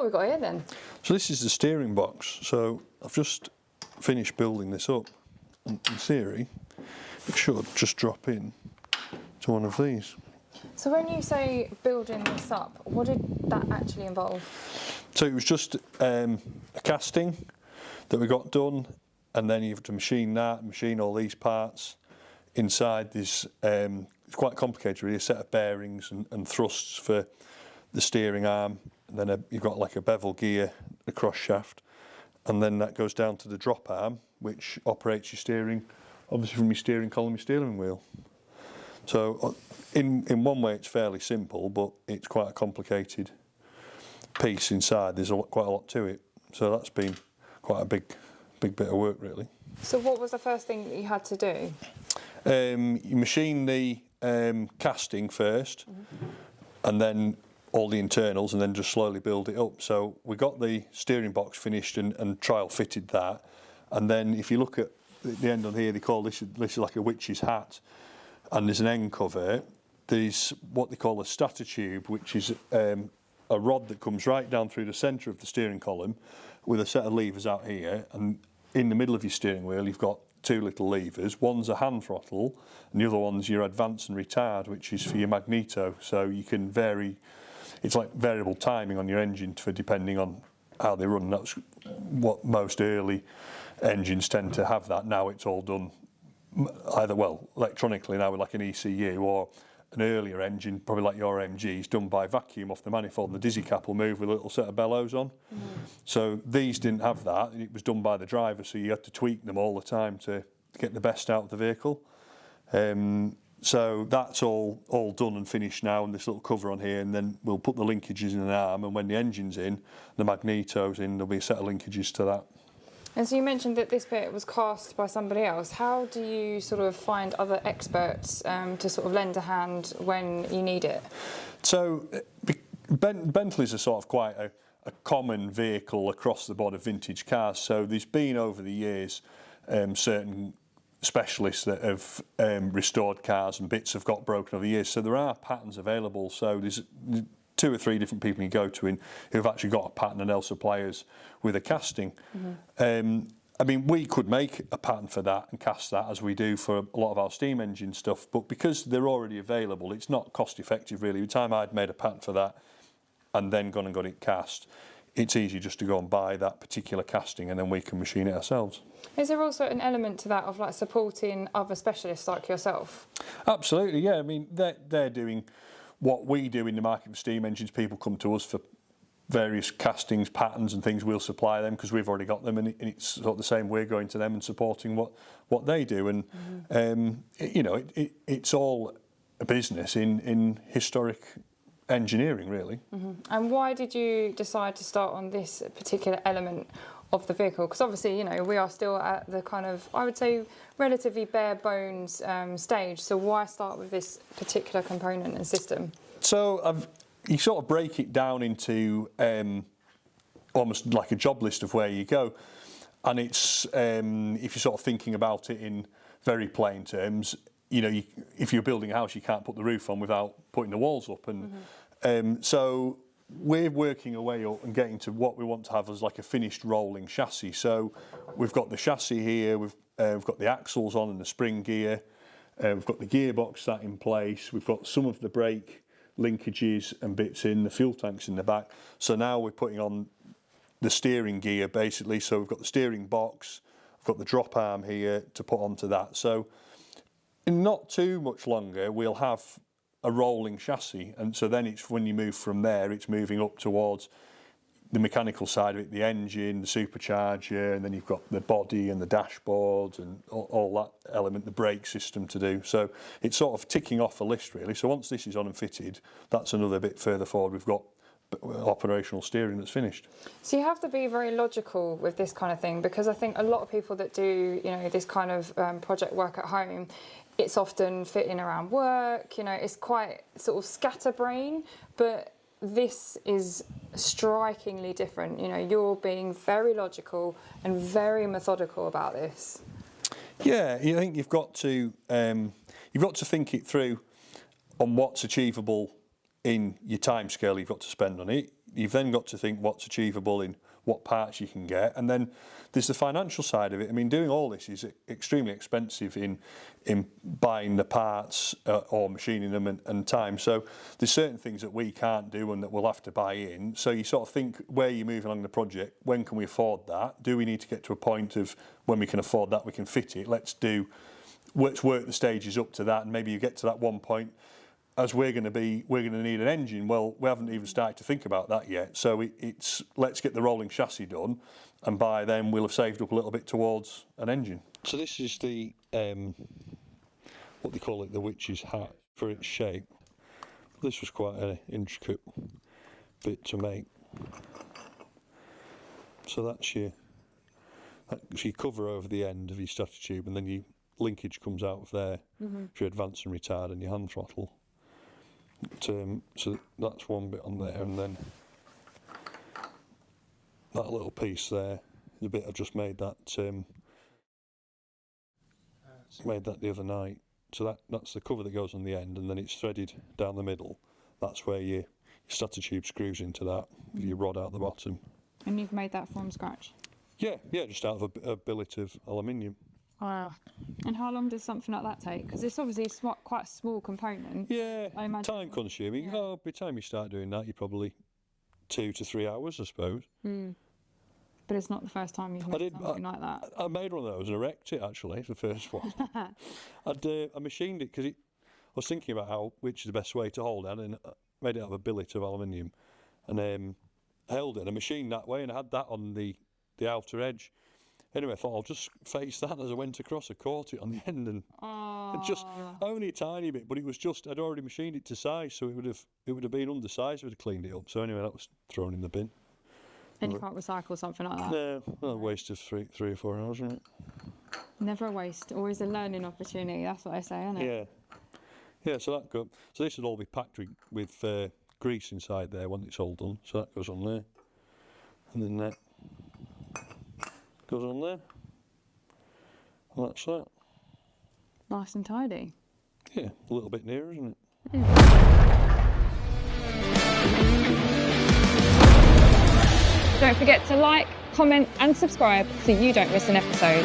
we got here then? So this is the steering box. So I've just finished building this up. In theory, it should just drop in to one of these. So when you say building this up, what did that actually involve? So it was just a casting that we got done, and then you have to machine that, machine all these parts. Inside there's, it's quite complicated really, a set of bearings and thrusts for the steering arm, and then you've got like a bevel gear, a cross shaft, and then that goes down to the drop arm, which operates your steering, obviously from your steering column, your steering wheel. So in one way it's fairly simple, but it's quite a complicated piece inside. There's quite a lot to it. So that's been quite a big bit of work really. So what was the first thing that you had to do? You machine the casting first, and then all the internals, and then just slowly build it up. So we got the steering box finished and trial fitted that, and then if you look at the end on here, they call this is like a witch's hat, and there's an end cover. There's what they call a stator tube, which is a rod that comes right down through the centre of the steering column with a set of levers out here, and in the middle of your steering wheel you've got two little levers. One's a hand throttle and the other one's your advance and retard, which is for your magneto, so you can vary. It's like variable timing on your engine for depending on how they run. That's what most early engines tend to have. That now it's all done either electronically now with like an ECU, or an earlier engine, probably like your MG, is done by vacuum off the manifold, and the dizzy cap will move with a little set of bellows on. So these didn't have that, it was done by the driver, so you had to tweak them all the time to get the best out of the vehicle. So that's all done and finished now, and this little cover on here, and then we'll put the linkages in an arm, and when the engine's in, the magneto's in, there'll be a set of linkages to that. And so you mentioned that this bit was cast by somebody else. How do you sort of find other experts to sort of lend a hand when you need it? So Bentley's are sort of quite a common vehicle across the board of vintage cars. So there's been over the years certain specialists that have restored cars, and bits have got broken over the years. So there are patterns available. So there's 2 or 3 different people you go to who've actually got a pattern, and they'll supply us with a casting. I mean, we could make a pattern for that and cast that, as we do for a lot of our steam engine stuff, but because they're already available, it's not cost effective really. By the time I'd made a pattern for that and then gone and got it cast, it's easy just to go and buy that particular casting, and then we can machine it ourselves. Is there also an element to that of like supporting other specialists like yourself? Absolutely, yeah. I mean, they're doing what we do in the market for steam engines. People come to us for various castings, patterns and things. We'll supply them because we've already got them, and it's sort of the same. We're going to them and supporting what they do, and you know, it's all a business in historic engineering really. And why did you decide to start on this particular element of the vehicle? Because obviously, you know, we are still at the kind of, I would say, relatively bare bones stage. So why start with this particular component and system? So you sort of break it down into almost like a job list of where you go, and it's if you're sort of thinking about it in very plain terms, you know, if you're building a house, you can't put the roof on without putting the walls up, and so we're working our way up and getting to what we want to have as like a finished rolling chassis. So we've got the chassis here, we've got the axles on and the spring gear, we've got the gearbox sat in place, we've got some of the brake linkages and bits in, the fuel tanks in the back. So now we're putting on the steering gear basically. So we've got the steering box, we've got the drop arm here to put onto that. So in not too much longer we'll have a rolling chassis, and so then it's when you move from there, it's moving up towards the mechanical side of it, the engine, the supercharger, and then you've got the body and the dashboard and all that element, the brake system to do. So it's sort of ticking off a list really. So once this is on and fitted, that's another bit further forward. We've got operational steering that's finished. So you have to be very logical with this kind of thing, because I think a lot of people that do, you know, this kind of project work at home, it's often fitting around work, you know, it's quite sort of scatterbrain, but this is strikingly different. You know, you're being very logical and very methodical about this. Yeah, I think you've got to think it through on what's achievable in your time scale you've got to spend on it. you've then got to think what's achievable in what parts you can get, and then there's the financial side of it. I mean, doing all this is extremely expensive in buying the parts or machining them and time. So there's certain things that we can't do and that we'll have to buy in. So you sort of think where you're moving along the project, when can we afford that? Do we need to get to a point of when we can afford that, we can fit it? Let's work the stages up to that, and maybe you get to that one point. As we're going to need an engine. Well, we haven't even started to think about that yet. So it's let's get the rolling chassis done, and by then we'll have saved up a little bit towards an engine. So this is the what they call it, the witch's hat for its shape. This was quite an intricate bit to make. So that's your cover over the end of your starter tube, and then your linkage comes out of there for your advance and retard and your hand throttle. So that's one bit on there, and then that little piece there, the bit I've just made that the other night. So that's the cover that goes on the end, and then it's threaded down the middle. That's where your starter tube screws into that with your rod out the bottom. And you've made that from scratch? Yeah, just out of a billet of aluminium. Wow. And how long does something like that take? Because it's obviously quite a small component. Yeah, I imagine. time consuming. Yeah. Oh, by the time you start doing that, you're probably 2 to 3 hours, I suppose. But it's not the first time you've made something like that. I made one of those and wrecked it, actually, the first one. I machined it because I was thinking about which is the best way to hold it, and I made it out of a billet of aluminium, and held it and I machined that way, and I had that on the outer edge. Anyway, I thought I'll just face that. As I went across, I caught it on the end, and just only a tiny bit, but it was just I'd already machined it to size, so it would have been undersized if I'd cleaned it up. So anyway, that was thrown in the bin. And you can't recycle something like that? No, a waste of three or 4 hours, isn't it? Never a waste, always a learning opportunity. That's what I say, isn't it? Yeah. So this would all be packed with grease inside there when it's all done. So that goes on there, and then that goes on there, and that's that. Nice and tidy. Yeah, a little bit nearer, isn't it? Don't forget to like, comment and subscribe so you don't miss an episode.